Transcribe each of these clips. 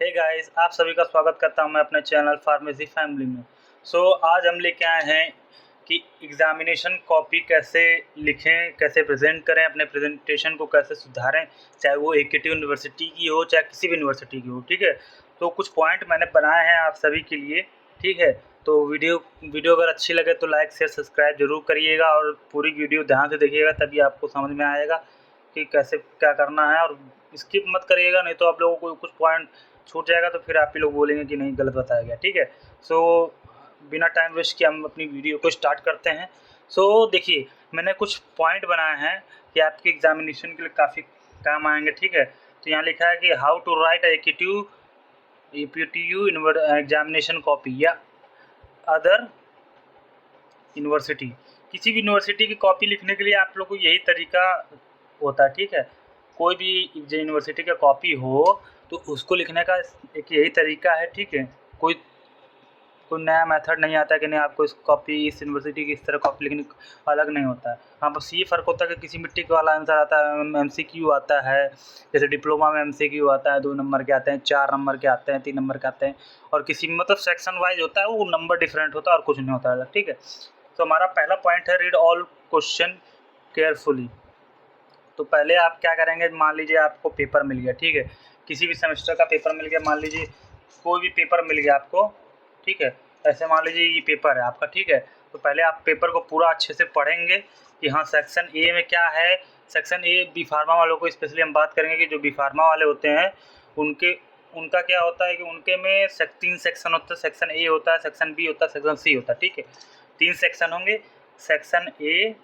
Hey guys, आप सभी का स्वागत करता हूं मैं अपने चैनल फार्मेसी फैमिली में। आज हम लेके आए हैं कि एग्जामिनेशन कॉपी कैसे लिखें, कैसे प्रेजेंट करें, अपने प्रेजेंटेशन को कैसे सुधारें, चाहे वो एकेटी यूनिवर्सिटी की हो चाहे किसी भी यूनिवर्सिटी की हो। ठीक है, तो कुछ पॉइंट मैंने बनाए हैं आप सभी के लिए। ठीक है, तो वीडियो अगर अच्छी लगे तो लाइक शेयर सब्सक्राइब जरूर करिएगा और पूरी वीडियो ध्यान से देखिएगा, तभी आपको समझ में आएगा कि कैसे क्या करना है। और स्किप मत करिएगा, नहीं तो आप लोगों को कुछ पॉइंट छूट जाएगा तो फिर आप ही लोग बोलेंगे कि नहीं गलत बताया गया। ठीक है, बिना टाइम वेस्ट किए हम अपनी वीडियो को स्टार्ट करते हैं। देखिए, मैंने कुछ पॉइंट बनाए हैं कि आपके एग्जामिनेशन के लिए काफ़ी काम आएंगे। ठीक है, तो यहाँ लिखा है कि how to write APTU examination copy या अदर यूनिवर्सिटी। किसी भी यूनिवर्सिटी की कॉपी लिखने के लिए आप लोग को यही तरीका होता है। ठीक है, कोई भी यूनिवर्सिटी का कॉपी हो तो उसको लिखने का एक यही तरीका है। ठीक है, कोई नया मेथड नहीं आता है कि नहीं आपको इस इस यूनिवर्सिटी की इस तरह कॉपी लिखनी अलग नहीं होता है। हाँ, बस ये फ़र्क होता है कि किसी मिट्टी का वाला आंसर आता है, MCQ आता है, जैसे डिप्लोमा में MCQ आता है, 2 नंबर के आते हैं, 4 नंबर के आते हैं, 3 नंबर के आते हैं, और किसी में मतलब सेक्शन वाइज होता है, वो नंबर डिफरेंट होता है और कुछ नहीं होता है। ठीक है, तो हमारा पहला पॉइंट है रीड ऑल क्वेश्चन केयरफुली। तो पहले आप क्या करेंगे, मान लीजिए आपको पेपर मिल गया। ठीक है, किसी भी सेमेस्टर का पेपर मिल गया, मान लीजिए कोई भी पेपर मिल गया आपको। ठीक है, ऐसे मान लीजिए ये पेपर है आपका। ठीक है, तो पहले आप पेपर को पूरा अच्छे से पढ़ेंगे कि हाँ सेक्शन ए में क्या है। सेक्शन ए बी फार्मा वालों को स्पेशली हम बात करेंगे कि जो बी फार्मा वाले होते हैं उनका क्या होता है कि उनके में 3 सेक्शन होता है। सेक्शन ए होता है, सेक्शन बी होता है, सेक्शन सी होता है। ठीक है, 3 सेक्शन होंगे, सेक्शन ए,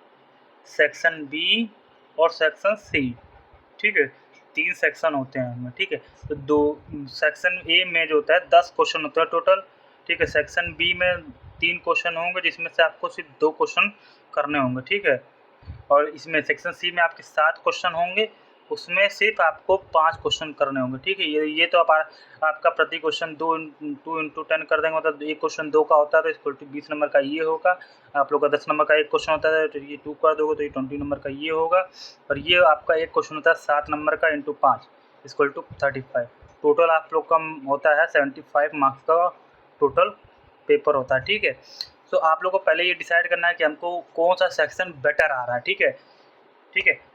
सेक्शन बी और सेक्शन सी। ठीक है, 3 सेक्शन होते हैं उनमें। ठीक है, तो सेक्शन ए में जो होता है 10 क्वेश्चन होते हैं टोटल। ठीक है, सेक्शन बी में 3 क्वेश्चन होंगे जिसमें से आपको सिर्फ 2 क्वेश्चन करने होंगे। ठीक है, और इसमें सेक्शन सी में आपके 7 क्वेश्चन होंगे, उसमें सिर्फ आपको 5 क्वेश्चन करने होंगे। ठीक है, ये तो आपका प्रति क्वेश्चन 2 इंटू 10 कर देंगे, मतलब एक क्वेश्चन 2 का होता है तो इसको 20 नंबर का ये होगा। आप लोग का 10 नंबर का एक क्वेश्चन होता है तो ये 2 कर दोगे तो ये 20 नंबर का ये होगा। और ये आपका एक क्वेश्चन होता है 7 नंबर का इंटू 5 इक्वल टू 35। टोटल आप लोग का होता है 75 मार्क्स का टोटल पेपर होता है। ठीक है, तो आप लोग को पहले ये डिसाइड करना है कि हमको कौन सा सेक्शन बेटर आ रहा है। ठीक है,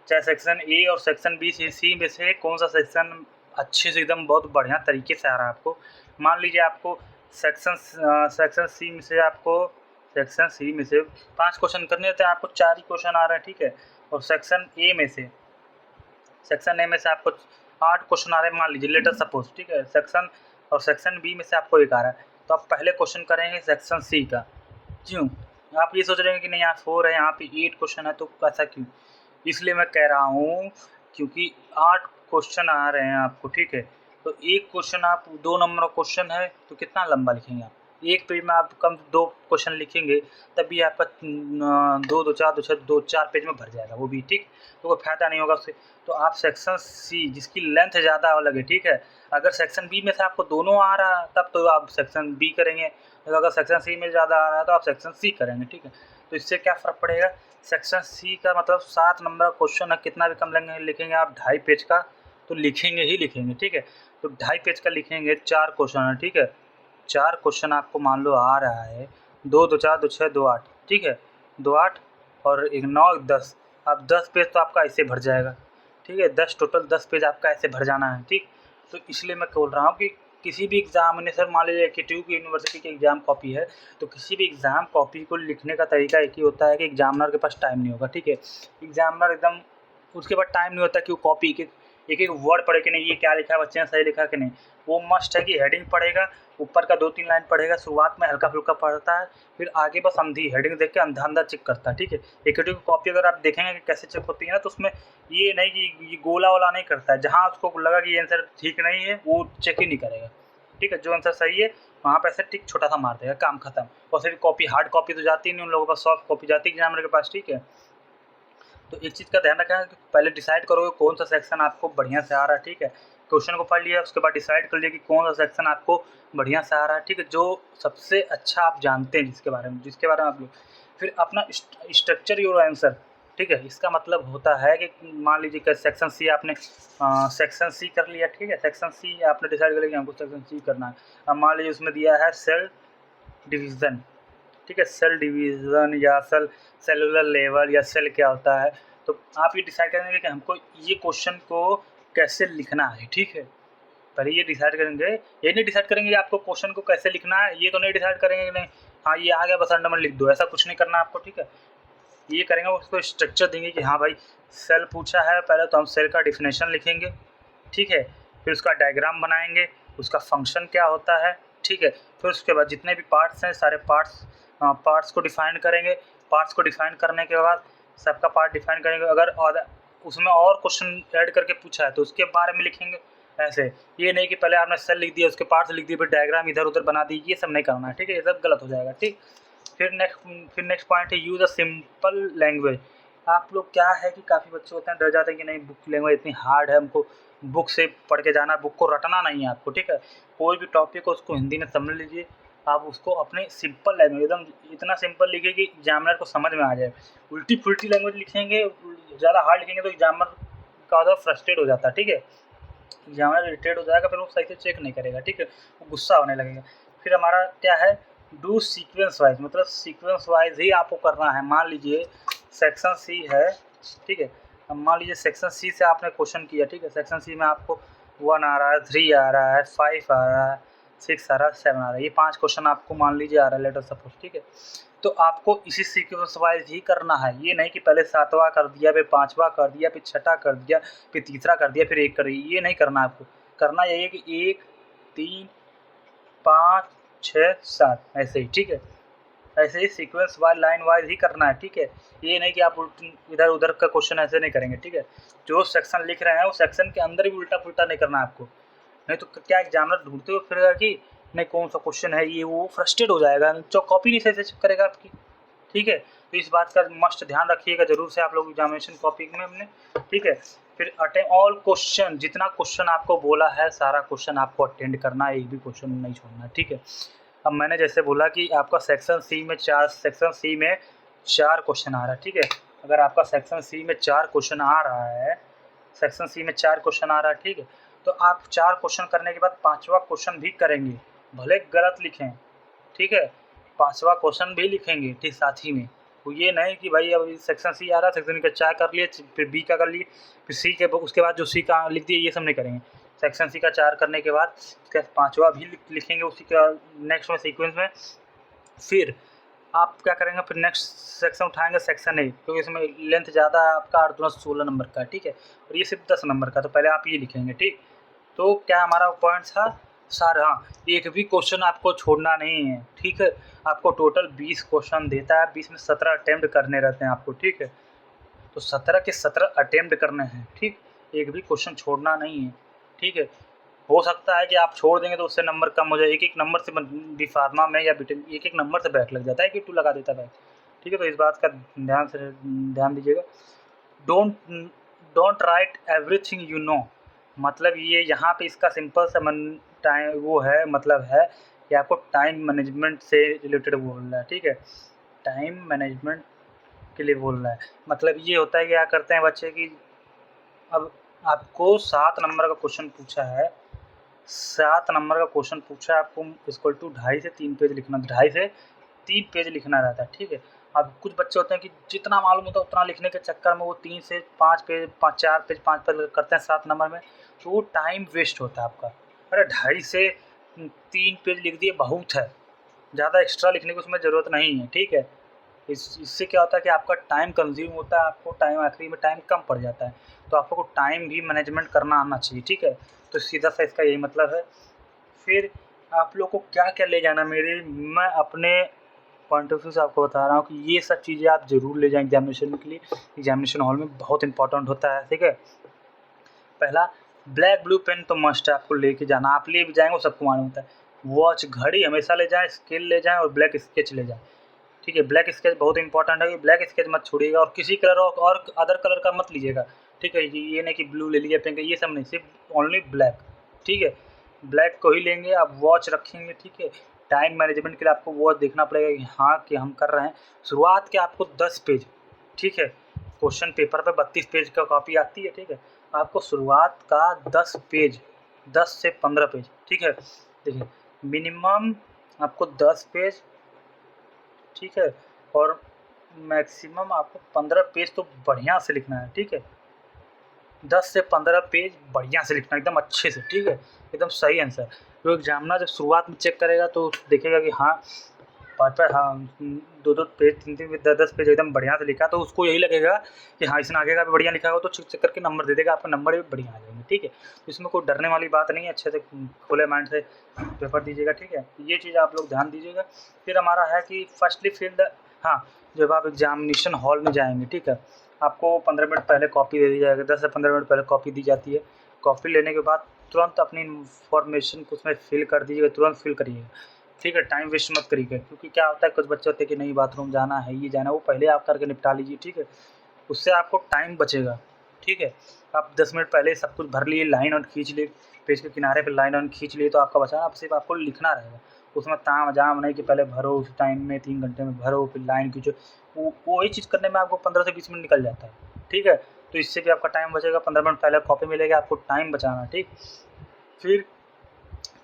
चाहे सेक्शन ए और सेक्शन बी सी में से कौन सा सेक्शन अच्छे से एकदम बहुत बढ़िया तरीके से आ रहा है आपको। मान लीजिए आपको सेक्शन सी में से 5 क्वेश्चन करने होते हैं, आपको 4 ही क्वेश्चन आ रहे हैं। ठीक है, और सेक्शन ए में से आपको 8 क्वेश्चन आ रहे हैं, मान लीजिए लेटर सपोज। ठीक है, सेक्शन बी में से आपको 1 आ रहा है, तो आप पहले क्वेश्चन करेंगे सेक्शन सी का। क्यों? आप ये सोच रहे हैं कि नहीं यहाँ 4 है, यहाँ पे 8 क्वेश्चन है, तो ऐसा क्यों? इसलिए मैं कह रहा हूँ क्योंकि 8 क्वेश्चन आ रहे हैं आपको। ठीक है, तो एक क्वेश्चन आप 2 नंबर का क्वेश्चन है तो कितना लंबा लिखेंगे आप? एक पेज में आप कम 2 क्वेश्चन लिखेंगे तभी आपका 2-4 पेज में भर जाएगा वो भी। ठीक, तो कोई फायदा नहीं होगा उससे। तो आप सेक्शन सी जिसकी लेंथ ज़्यादा लगे, ठीक है, अगर सेक्शन बी में से आपको दोनों आ रहा है तब तो आप सेक्शन बी करेंगे, अगर सेक्शन सी में ज़्यादा आ रहा है तो आप सेक्शन सी करेंगे। ठीक है, तो इससे क्या फ़र्क पड़ेगा, सेक्शन सी का मतलब 7 नंबर का क्वेश्चन है, कितना भी कम लिखेंगे आप 2.5 पेज का तो लिखेंगे ही लिखेंगे। ठीक है, तो 2.5 पेज का लिखेंगे, 4 क्वेश्चन है। ठीक है, 4 क्वेश्चन आपको मान लो आ रहा है, 2 2 4 2 6 2 8। ठीक है, 2 8 और 1 9 1 10, अब 10 पेज तो आपका ऐसे भर जाएगा। ठीक है, 10 टोटल 10 पेज आपका ऐसे भर जाना है। ठीक, तो इसलिए मैं बोल रहा हूँ कि किसी भी एग्जामिनेशन, मान लीजिए KTU की यूनिवर्सिटी की एग्जाम कॉपी है, तो किसी भी एग्जाम कॉपी को लिखने का तरीका एक ही होता है कि एग्जामिनर के पास टाइम नहीं होगा। ठीक है, एग्जामिनर एकदम उसके पास टाइम नहीं होता कि वो कॉपी एक वर्ड पढ़े कि नहीं ये क्या लिखा है बच्चे ने सही लिखा कि नहीं। वो मस्ट है कि हेडिंग पढ़ेगा, ऊपर का 2-3 लाइन पढ़ेगा, शुरुआत में हल्का फुल्का पढ़ता है, फिर आगे बस अंधी हेडिंग देख के अंधा चेक करता है। ठीक है, KTU की कॉपी अगर आप देखेंगे कि कैसे चेक होती है ना, तो उसमें ये नहीं कि ये गोला वाला नहीं करता है, जहाँ उसको लगा कि ये आंसर ठीक नहीं है वो चेक ही नहीं करेगा। ठीक है, जो आंसर सही है वहाँ पे ऐसे टिक छोटा सा मार देगा, काम खत्म। और फिर कॉपी हार्ड कॉपी तो जाती नहीं उन लोगों के पास, सॉफ्ट कॉपी जाती है एग्जामिनर के पास। ठीक है, तो एक चीज़ का ध्यान रखना कि पहले डिसाइड करोगे कौन सा सेक्शन आपको बढ़िया से आ रहा है। ठीक है, क्वेश्चन को पढ़ लिया, उसके बाद डिसाइड कर लिया कि कौन सा सेक्शन आपको बढ़िया से आ रहा है। ठीक है, जो सबसे अच्छा आप जानते हैं जिसके बारे में आप फिर अपना स्ट्रक्चर योर आंसर। ठीक है। इसका मतलब होता है कि मान लीजिए कि सेक्शन सी आपने सेक्शन सी कर लिया, ठीक है। सेक्शन सी आपने डिसाइड कर लिया कि हमको सेक्शन सी करना है। अब मान लीजिए उसमें दिया है सेल डिवीज़न, ठीक है। सेल डिवीज़न या सेलुलर लेवल या सेल क्या होता है, तो आप ये डिसाइड करेंगे कि हमको ये क्वेश्चन को कैसे लिखना है, ठीक है। पहले ये डिसाइड करेंगे, ये नहीं डिसाइड करेंगे कि आपको क्वेश्चन को कैसे लिखना है, ये तो नहीं डिसाइड करेंगे कि नहीं हाँ ये आ गया बस अंडरमन लिख दो, ऐसा कुछ नहीं करना आपको, ठीक है। ये करेंगे, उसको स्ट्रक्चर देंगे कि हाँ भाई सेल पूछा है, पहले तो हम सेल का डिफिनेशन लिखेंगे, ठीक है। फिर उसका डायग्राम बनाएंगे, उसका फंक्शन क्या होता है, ठीक है। फिर उसके बाद जितने भी पार्ट्स हैं सारे पार्ट्स को डिफाइन करेंगे। पार्ट्स को डिफाइन करने के बाद सबका पार्ट डिफाइन करेंगे। अगर उसमें और क्वेश्चन ऐड करके पूछा है तो उसके बारे में लिखेंगे। ऐसे ये नहीं कि पहले आपने सेल लिख दिया, उसके पार्ट्स लिख दिए, फिर डायग्राम इधर उधर बना दी, ये सब नहीं करना है, ठीक है। ये सब गलत हो जाएगा, ठीक। फिर नेक्स्ट पॉइंट है यूज़ अ सिंपल लैंग्वेज। आप लोग क्या है कि काफ़ी बच्चे होते हैं डर जाते हैं कि नहीं बुक की लैंग्वेज इतनी हार्ड है, हमको बुक से पढ़ के जाना, बुक को रटना नहीं है आपको, ठीक है। कोई भी टॉपिक हो उसको हिंदी में समझ लीजिए, आप उसको अपने सिंपल लैंग्वेज एकदम इतना सिंपल लिखिए कि एग्जामिनर को समझ में आ जाए। उल्टी फुल्टी लैंग्वेज लिखेंगे, ज़्यादा हार्ड लिखेंगे तो एग्जामिनर का फ्रस्ट्रेट हो जाता है, ठीक है। एग्जामिनर इरिटेट हो जाएगा, फिर वो सही से चेक नहीं करेगा, ठीक है, वो गुस्सा होने लगेगा। फिर हमारा क्या है, डू सीक्वेंस वाइज, मतलब सीक्वेंस वाइज ही आपको करना है। मान लीजिए सेक्शन सी है, ठीक है। अब मान लीजिए सेक्शन सी से आपने क्वेश्चन किया, ठीक है। सेक्शन सी में आपको 1 आ रहा है, 3 आ रहा है, 5 आ रहा है, 6 आ रहा है, 7 आ रहा है, ये 5 क्वेश्चन आपको मान लीजिए आ रहा है, लेटर सपोज, ठीक है। तो आपको इसी सीक्वेंस वाइज ही करना है, ये नहीं कि पहले 7वां कर दिया, फिर 5वां कर दिया, फिर 6ठा कर दिया, फिर तीसरा कर दिया, फिर 1 कर दिया, ये नहीं करना है आपको। करना यही है कि 1 3 5 6 7 ऐसे ही, ठीक है। ऐसे ही सीक्वेंस वाइज लाइन वाइज ही करना है, ठीक है। ये नहीं कि आप इधर उधर का क्वेश्चन ऐसे नहीं करेंगे, ठीक है। जो सेक्शन लिख रहे हैं वो सेक्शन के अंदर भी उल्टा पुल्टा नहीं करना है आपको, नहीं तो क्या एग्जामिनर ढूंढते हुए फिरेगा कि नहीं कौन सा क्वेश्चन है ये, वो फ्रस्ट्रेट हो जाएगा, जो कॉपी नहीं सही से चेक करेगा आपकी, ठीक है। तो इस बात का मस्ट ध्यान रखिएगा जरूर से आप लोग एग्जामिनेशन कॉपी में हमने, ठीक है। फिर अटेंड ऑल क्वेश्चन, जितना क्वेश्चन आपको बोला है सारा क्वेश्चन आपको अटेंड करना है, एक भी क्वेश्चन नहीं छोड़ना है, ठीक है। अब मैंने जैसे बोला कि आपका सेक्शन सी में 4 क्वेश्चन आ रहा है, ठीक है। अगर आपका सेक्शन सी में 4 क्वेश्चन आ रहा है, सेक्शन सी में 4 क्वेश्चन आ रहा है, ठीक है। तो आप 4 क्वेश्चन करने के बाद 5वां क्वेश्चन भी करेंगे, भले गलत लिखें, ठीक है। 5वां क्वेश्चन भी लिखेंगे, ठीक, साथ ही में। तो ये नहीं कि भाई अब सेक्शन सी आ रहा है, सेक्शन का 4 कर लिए, फिर बी का कर लिए, फिर सी के उसके बाद जो सी का लिख दिए, ये सब नहीं करेंगे। सेक्शन सी का 4 करने के बाद 5वां भी लिखेंगे उसी का नेक्स्ट में सीक्वेंस में। फिर आप क्या करेंगे, फिर नेक्स्ट सेक्शन उठाएंगे सेक्शन ए, क्योंकि इसमें लेंथ ज़्यादा है आपका, और 16 नंबर का, ठीक है। और ये सिर्फ 10 नंबर का, तो पहले आप ये लिखेंगे, ठीक। तो क्या हमारा पॉइंट था सर, हाँ, एक भी क्वेश्चन आपको छोड़ना नहीं है, ठीक है। आपको टोटल 20 क्वेश्चन देता है, 20 में 17 अटेम्प्ट करने रहते हैं आपको, ठीक है। तो 17 के 17 अटेम्प्ट करने हैं, ठीक, एक भी क्वेश्चन छोड़ना नहीं है, ठीक है। हो सकता है कि आप छोड़ देंगे तो उससे नंबर कम हो जाए, एक नंबर से बी फार्मा में या बीटेक एक नंबर से बैक लग जाता है, कि 2 लगा देता है बैक, ठीक है। तो इस बात का ध्यान दीजिएगा। Don't write everything you know, मतलब ये यहाँ पे इसका सिंपल सा टाइम वो है, मतलब है कि आपको टाइम मैनेजमेंट से रिलेटेड बोल रहा है, ठीक है। टाइम मैनेजमेंट के लिए बोल रहा है, मतलब ये होता है कि क्या करते हैं बच्चे की, अब आपको 7 नंबर का क्वेश्चन पूछा है, 7 नंबर का क्वेश्चन पूछा है आपको, इक्वल टू 2.5 से 3 पेज लिखना, 2.5 से 3 पेज लिखना रहता है, ठीक है। अब कुछ बच्चे होते हैं कि जितना मालूम होता है उतना लिखने के चक्कर में वो 3 से 5 पेज 4 पेज 5 पेज करते हैं 7 नंबर में, तो वो टाइम वेस्ट होता है आपका। अरे 2.5 से 3 पेज लिख दिए बहुत है, ज़्यादा एक्स्ट्रा लिखने की उसमें ज़रूरत नहीं है, ठीक है। इससे क्या होता है कि आपका टाइम कंज्यूम होता है, आपको टाइम आखिरी में टाइम कम पड़ जाता है, तो आपको टाइम भी मैनेजमेंट करना आना चाहिए, ठीक है। तो सीधा सा इसका यही मतलब है। फिर आप लोग को क्या क्या ले जाना, मैं अपने पॉइंट ऑफ व्यू से आपको बता रहा हूँ कि ये सब चीज़ें आप ज़रूर ले जाएं एग्जामिनेशन के लिए, एग्जामिनेशन हॉल में बहुत इंपॉर्टेंट होता है, ठीक है। पहला ब्लैक ब्लू पेन तो मस्ट है, आपको लेके जाना, आप ले भी जाएंगे वो सबको मालूम होता है। वॉच घड़ी हमेशा ले जाएं, स्केल ले जाएं और ब्लैक स्केच ले जाएं, ठीक है। ब्लैक स्केच बहुत इंपॉर्टेंट है कि ब्लैक स्केच मत छोड़िएगा, और किसी कलर और अदर कलर का मत लीजिएगा, ठीक है। ये नहीं कि ब्लू ले लीजिए, पिंक, ये सब नहीं, सिर्फ ओनली ब्लैक, ठीक है। ब्लैक को ही लेंगे। आप वॉच रखेंगे, ठीक है। टाइम मैनेजमेंट के लिए आपको वॉच देखना पड़ेगा कि हाँ कि हम कर रहे हैं। शुरुआत के आपको 10 पेज, ठीक है, क्वेश्चन पेपर पे 32 पेज का कॉपी आती है, ठीक है। आपको शुरुआत का 10 पेज, 10 से 15 पेज, ठीक है। देखिए मिनिमम आपको 10 पेज, ठीक है, और मैक्सिमम आपको 15 पेज तो बढ़िया से लिखना है, ठीक है। 10 से 15 पेज बढ़िया से लिखना, एकदम अच्छे से, ठीक है, एकदम सही आंसर। तो एग्जामिनर जब शुरुआत में चेक करेगा तो देखेगा कि हाँ पाँच-पाँच, हाँ 2-2 पेज, 3-3 पेज, 10-10 पेज एकदम बढ़िया से लिखा, तो उसको यही लगेगा कि हाँ इसने आगे का भी बढ़िया लिखा होगा, तो चेक करके नंबर दे देगा, आपका नंबर भी बढ़िया आ जाएंगे, ठीक है। तो इसमें कोई डरने वाली बात नहीं है, अच्छे से खुले माइंड से पेपर दीजिएगा, ठीक है। ये चीज़ आप लोग ध्यान दीजिएगा। फिर हमारा है कि फर्स्टली फिल द, हाँ जब आप एग्जामिनेशन हॉल में जाएंगे, ठीक है, आपको 15 मिनट पहले कॉपी दे दी जाएगी, 10 से 15 मिनट पहले कॉपी दी जाती है। कॉपी लेने के बाद तुरंत अपनी इन्फॉर्मेशन को उसमें फिल कर दीजिएगा, तुरंत फिल करिएगा, ठीक है। टाइम वेस्ट मत करिएगा, क्योंकि क्या होता है कुछ बच्चे होते हैं कि नहीं बाथरूम जाना है, ये जाना है, वो पहले आप करके निपटा लीजिए, ठीक है। उससे आपको टाइम बचेगा, ठीक है। आप 10 मिनट पहले सब कुछ भर लिए, लाइन और खींच लिए, पेज के किनारे पे लाइन और खींच लिए, तो आपका बचा, आप सिर्फ आपको लिखना रहेगा। उसमें ताम झाम नहीं कि पहले भरो उस टाइम में 3 घंटे में भरो फिर लाइन खींचो, वही चीज़ करने में आपको 15 से 20 मिनट निकल जाता है, ठीक है। तो इससे भी आपका टाइम बचेगा, 15 मिनट पहले कॉपी मिलेगी, आपको टाइम बचाना, ठीक। फिर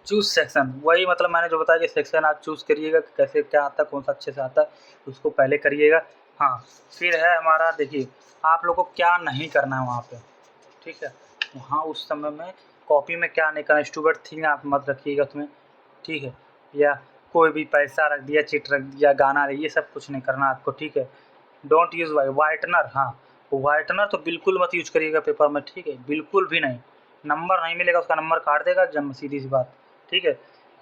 चूज़ सेक्शन, वही मतलब मैंने जो बताया कि सेक्शन आप चूज़ करिएगा कि कैसे क्या आता है, कौन सा अच्छे से आता है, उसको पहले करिएगा। हाँ फिर है हमारा, देखिए आप लोगों को क्या नहीं करना है वहाँ पे, ठीक है। वहाँ उस समय में कॉपी में क्या नहीं करना, स्टूपिड थिंग आप मत रखिएगा उसमें, ठीक है। या कोई भी पैसा रख दिया, चिट रख दिया, गाना, ये सब कुछ नहीं करना आपको, ठीक है। डोंट यूज़ वाइटनर, हाँ वाइटनर तो बिल्कुल मत यूज करिएगा पेपर में, ठीक है, बिल्कुल भी नहीं। नंबर नहीं मिलेगा, उसका नंबर काट देगा जब, सीधी सी बात, ठीक है।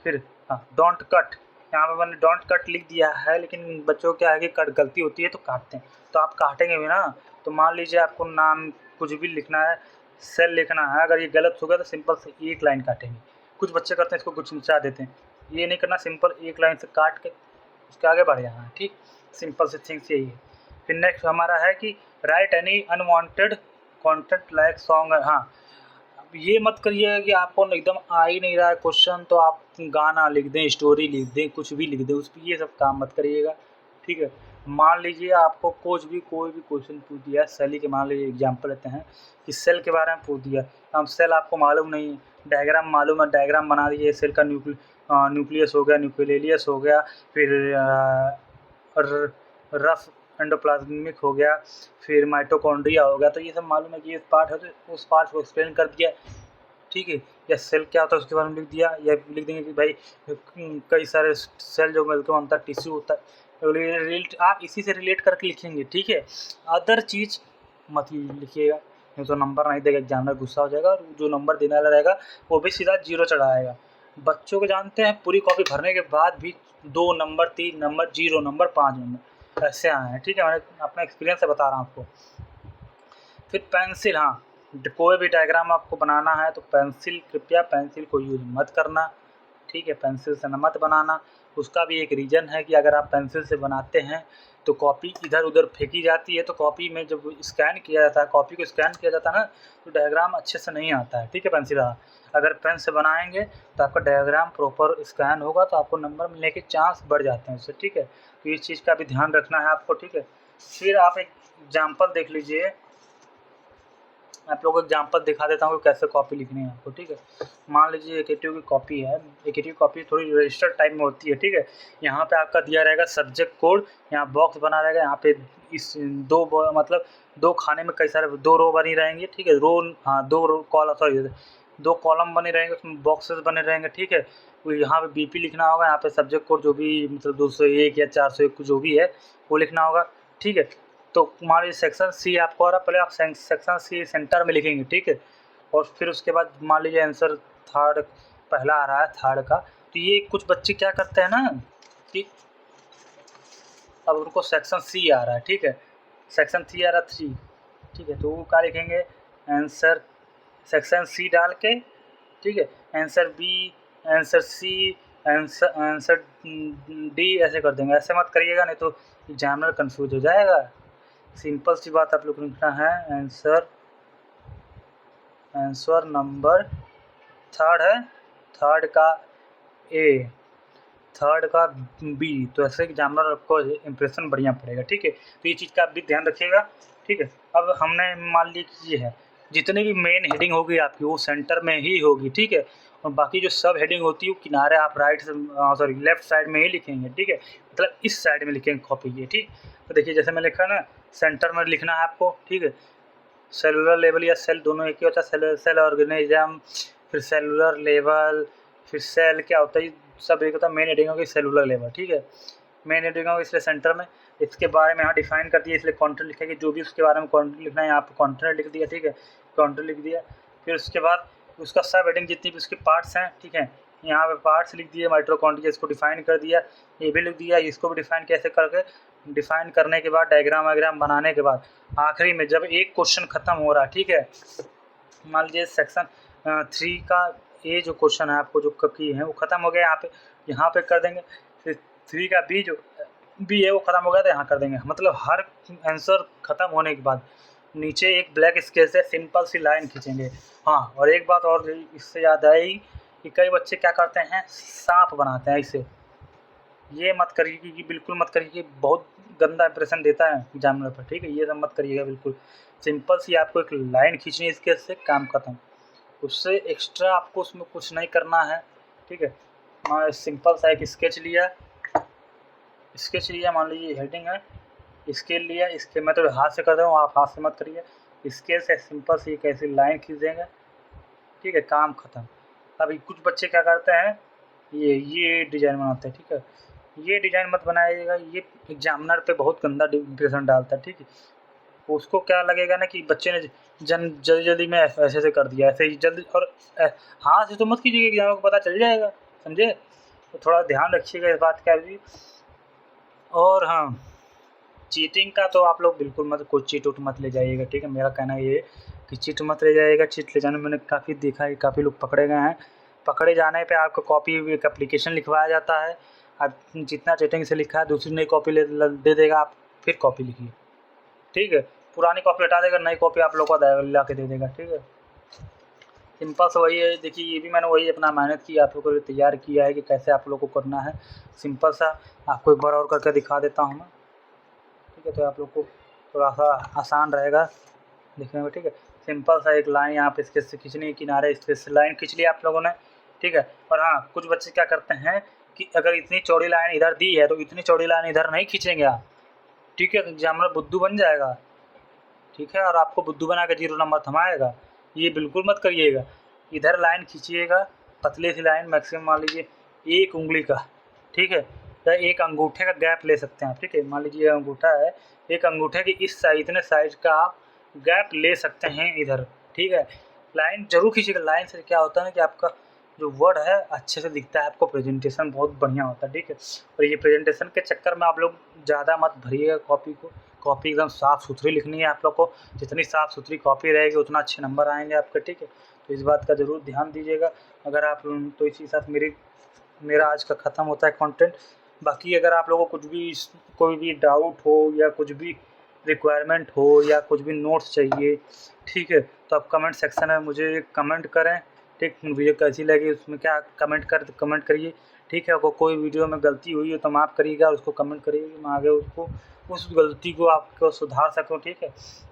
फिर हाँ डोंट कट, यहाँ पे मैंने डोंट कट लिख दिया है, लेकिन बच्चों को क्या है कि कट गलती होती है तो काटते हैं, तो आप काटेंगे भी ना। तो मान लीजिए आपको नाम कुछ भी लिखना है, सेल लिखना है, अगर ये गलत होगा तो सिंपल से एक लाइन काटेंगे। कुछ बच्चे करते हैं इसको कुछ मिटा देते हैं, ये नहीं करना, सिंपल एक लाइन से काट के उसके आगे बढ़ जाना है, ठीक। सिंपल से थिंग्स यही है। फिर नेक्स्ट हमारा है कि right any unwanted content like song, हाँ अब ये मत करिएगा कि आपको एकदम आ ही नहीं रहा है क्वेश्चन तो आप गाना लिख दें, स्टोरी लिख दें, कुछ भी लिख दें उस पर, ये सब काम मत करिएगा, ठीक है। मान लीजिए आपको कोई भी क्वेश्चन पूछ दिया, सेल के मान लीजिए एग्जांपल लेते हैं कि सेल के बारे में पूछ दिया, अब सेल आपको मालूम नहीं है, डायग्राम मालूम है, डायग्राम बना दीजिए, सेल का न्यूक्लियस हो गया, न्यूक्लियस हो गया, फिर रफ एंडोप्लाज्मिक हो गया, फिर माइटोकॉन्ड्रिया हो गया, तो ये सब मालूम है कि ये पार्ट है, तो उस पार्ट को एक्सप्लेन कर दिया, ठीक है। या सेल क्या होता है उसके बारे में लिख दिया, या लिख देंगे कि भाई कई सारे सेल जो मिलकर बनता है, टिश्यू होता है, तो आप इसी से रिलेट करके लिखेंगे, ठीक है। अदर चीज़ मत लिखिएगा, नहीं तो नंबर नहीं देगा, एग्जामिनर गुस्सा हो जाएगा, और जो नंबर देने वाला रहेगा वो भी सीधा 0 चढ़ाएगा। बच्चों को जानते हैं पूरी कॉपी भरने के बाद भी 2 नंबर, 3 नंबर, 0 नंबर, 5 नंबर ऐसे आए हैं, ठीक है। मैंने अपना एक्सपीरियंस से बता रहा हूँ आपको। फिर पेंसिल, हाँ कोई भी डायग्राम आपको बनाना है तो पेंसिल, कृपया पेंसिल को यूज मत करना, ठीक है, पेंसिल से न मत बनाना। उसका भी एक रीज़न है कि अगर आप पेंसिल से बनाते हैं तो कॉपी इधर उधर फेंकी जाती है, तो कॉपी में जब स्कैन किया जाता है, कॉपी को स्कैन किया जाता है ना, तो डायग्राम अच्छे से नहीं आता है, ठीक है। पेंसिल अगर पेन से बनाएंगे तो आपका डायग्राम प्रॉपर स्कैन होगा, तो आपको नंबर मिलने के चांस बढ़ जाते हैं उससे, ठीक है। तो इस चीज़ का भी ध्यान रखना है आपको, ठीक है। फिर आप एक एग्जाम्पल देख लीजिए, आप लोगों को एग्जाम्पल दिखा देता हूँ कि कैसे कॉपी लिखनी है आपको, ठीक है। मान लीजिए एकेटिव की कॉपी है, एकेटिव कॉपी थोड़ी रजिस्टर टाइप में होती है, ठीक है। यहाँ पे आपका दिया रहेगा सब्जेक्ट कोड, यहाँ बॉक्स बना रहेगा, यहाँ पे इस मतलब 2 खाने में कई सारे 2 रो बनी रहेंगी, ठीक है। रो, हाँ 2 रो कॉलम, सॉरी 2 कॉलम बने रहेंगे, उसमें बॉक्सेस बने रहेंगे, ठीक है। तो यहाँ पे बीपी लिखना होगा, यहाँ पे सब्जेक्ट कोड जो भी मतलब 201 या 401 जो भी है वो लिखना होगा, ठीक है। तो मान लीजिए सेक्शन सी आपको आ रहा, पहले आप सेक्शन सी सेंटर में लिखेंगे, ठीक है। और फिर उसके बाद मान लीजिए आंसर थर्ड पहला आ रहा है, थर्ड का, तो ये कुछ बच्चे क्या करते हैं ना कि अब उनको सेक्शन सी आ रहा है, ठीक है, सेक्शन सी आ रहा 3, ठीक है, तो वो क्या लिखेंगे, आंसर सेक्शन सी डाल के, ठीक है, answer B, answer C, answer D ऐसे कर देंगे। ऐसे मत करिएगा, नहीं तो एग्जामिनर कंफ्यूज हो जाएगा। सिंपल सी बात आप लोग को लिखना है, आंसर नंबर थर्ड है, थर्ड का ए, थर्ड का बी, तो ऐसे एग्जामिनर आपको इंप्रेशन बढ़िया पड़ेगा, ठीक है। तो ये चीज़ का आप भी ध्यान रखिएगा, ठीक है। अब हमने मान ली कि ये है, जितनी भी मेन हेडिंग होगी आपकी वो सेंटर में ही होगी, ठीक है। और बाकी जो सब हेडिंग होती है वो किनारे आप सॉरी लेफ्ट साइड में ही लिखेंगे, ठीक है। मतलब इस साइड में लिखेंगे कॉपी ये, ठीक। तो देखिए जैसे मैं लिखा ना, सेंटर में लिखना है आपको, ठीक है। सेलुलर लेवल या सेल दोनों एक ही होता है, सेल ऑर्गेनिज्म, फिर सेलुलर लेवल, फिर सेल क्या होता है, सब एक होता है। मेन हेडिंग होगी सेलुलर लेवल, ठीक है। मेन हेडिंग होगी इसलिए सेंटर में, इसके बारे में यहाँ डिफाइन कर दिया इसलिए कंटेंट लिखेंगे, जो भी उसके बारे में कंटेंट लिखना है यहाँ पे कंटेंट लिख दिया, ठीक है। कंटेंट लिख दिया, फिर उसके बाद उसका सब हेडिंग जितनी भी उसके पार्ट्स हैं, ठीक है, यहाँ पे पार्ट्स लिख दिए, माइटोकॉन्ड्रिया इसको डिफाइन कर दिया, ये भी लिख दिया, इसको भी डिफाइन कैसे करके, डिफाइन करने के बाद डायग्राम वायग्राम बनाने के बाद आखिरी में जब एक क्वेश्चन खत्म हो रहा है, ठीक है, मान लीजिए सेक्शन 3 का ए जो क्वेश्चन है आपको जो की है वो खत्म हो गया, यहाँ पे कर देंगे। फिर 3 का बी जो बी है वो खत्म हो गया तो यहाँ कर देंगे। मतलब हर आंसर खत्म होने के बाद नीचे एक ब्लैक स्केच से सिंपल सी लाइन खींचेंगे। हाँ, और एक बात और इससे याद आई कि कई बच्चे क्या करते हैं, सांप बनाते हैं इसे। ये मत करिए कि बिल्कुल मत करिए, बहुत गंदा इंप्रेशन देता है एग्जामिनर पर, ठीक है। ये सब मत करिएगा बिल्कुल। सिंपल सी आपको एक लाइन खींचनी है इसके से काम खत्म, उससे एक्स्ट्रा आपको उसमें कुछ नहीं करना है, ठीक है। मैं सिंपल सा एक स्केच लिया, मान लीजिए हेडिंग है, स्केल लिया, इसके मैं तो हाथ से कर रहा हूँ, आप हाथ से मत करिए। स्केल से सिंपल सी कैसी लाइन खींच देंगे, ठीक है, काम खत्म। अभी कुछ बच्चे क्या करते हैं, ये डिज़ाइन बनाते हैं, ठीक है। ये डिज़ाइन मत बनाइएगा, ये एग्जामिनर पे बहुत गंदा इंप्रेशन डालता है, ठीक है। उसको क्या लगेगा ना कि बच्चे ने जल्दी जल्दी में ऐसे ऐसे कर दिया, ऐसे ही जल्दी, और हाथ से तो मत कीजिएगा, एग्जाम को पता चल जाएगा, समझे। तो थोड़ा ध्यान रखिएगा इस बात का भी। और हाँ, चीटिंग का तो आप लोग बिल्कुल मत, कोई चीट उट मत ले जाइएगा, ठीक है। मेरा कहना ये है कि चीट मत ले जाइएगा। चीट ले जाने मैंने काफ़ी देखा है, काफ़ी लोग पकड़े गए हैं। पकड़े जाने पे आपको कॉपी एक एप्लीकेशन लिखवाया जाता है, आप जितना चीटिंग से लिखा है दूसरी नई कॉपी दे देगा, आप फिर कॉपी लिखिए, ठीक है। पुरानी कॉपी हटा देगा, नई कॉपी आप लोग को ला के दे देगा, ठीक है। सिंपल से वही है। देखिए ये भी मैंने वही अपना मेहनत की आप लोगों को तैयार किया है कि कैसे आप लोग को करना है। सिंपल सा आपको एक बार और करके दिखा देता हूँ मैं, ठीक है, तो आप लोग को थोड़ा सा आसान रहेगा देखने में, ठीक है। सिंपल सा एक लाइन यहाँ पे स्केच से खींचनी है, किनारे स्केच से लाइन खींच लिया आप लोगों ने, ठीक है। और हाँ, कुछ बच्चे क्या करते हैं कि अगर इतनी चौड़ी लाइन इधर दी है तो इतनी चौड़ी लाइन इधर नहीं खींचेंगे आप, ठीक है, एग्जामिनर बुद्धू बन जाएगा, ठीक है, और आपको बुद्धू बना के 0 नंबर थमाएगा। ये बिल्कुल मत करिएगा। इधर लाइन खींचिएगा, पतली सी लाइन, मैक्सिमम मान लीजिए 1 उंगली का, ठीक है, या 1 अंगूठे का गैप ले सकते हैं आप, ठीक है। मान लीजिए अंगूठा है, 1 अंगूठे की इस साइज, इतने साइज का आप गैप ले सकते हैं इधर, ठीक है। लाइन जरूर खींचिएगा। लाइन से क्या होता है ना कि आपका जो वर्ड है अच्छे से दिखता है, आपको प्रेजेंटेशन बहुत बढ़िया होता है, ठीक है। और ये प्रेजेंटेशन के चक्कर में आप लोग ज़्यादा मत भरिएगा कॉपी को। कॉपी एकदम साफ़ सुथरी लिखनी है आप लोग को। जितनी साफ़ सुथरी कॉपी रहेगी उतना अच्छे नंबर आएंगे आपके, ठीक है। तो इस बात का ज़रूर ध्यान दीजिएगा। अगर आप तो इसी के साथ मेरा आज का ख़त्म होता है कंटेंट। बाकी अगर आप लोगों को कुछ भी कोई भी डाउट हो या कुछ भी रिक्वायरमेंट हो या कुछ भी नोट्स चाहिए, ठीक है, तो आप कमेंट सेक्शन में मुझे कमेंट करें, ठीक। वीडियो कैसी लगी उसमें क्या कमेंट करिए, ठीक है। अगर कोई वीडियो में गलती हुई है तो माफ़ करिएगा, उसको कमेंट करिएगा, मैं आगे उस गलती को आपको सुधार सकूँ, ठीक है।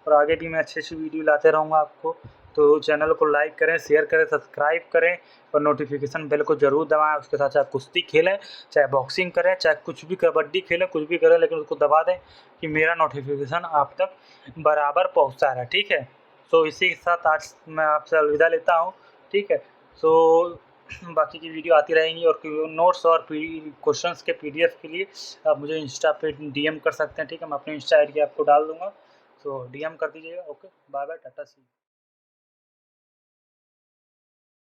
और आगे भी मैं अच्छी वीडियो लाते रहूँगा आपको। तो चैनल को लाइक करें, शेयर करें, सब्सक्राइब करें और नोटिफिकेशन बेल को ज़रूर दबाएं। उसके साथ चाहे कुश्ती खेलें, चाहे बॉक्सिंग करें, चाहे कुछ भी कबड्डी खेलें, कुछ भी करें, लेकिन उसको दबा दें कि मेरा नोटिफिकेशन आप तक बराबर पहुँचता रहे, ठीक है। तो इसी के साथ आज मैं आपसे अलविदा लेता हूँ, ठीक है। तो बाकी की वीडियो आती रहेंगी और नोट्स और क्वेश्चंस के PDF के लिए आप मुझे इंस्टा पे DM कर सकते हैं, ठीक है। मैं अपनी इंस्टा ID आपको डाल दूँगा, तो DM कर दीजिएगा। Okay, bye bye, tata see you.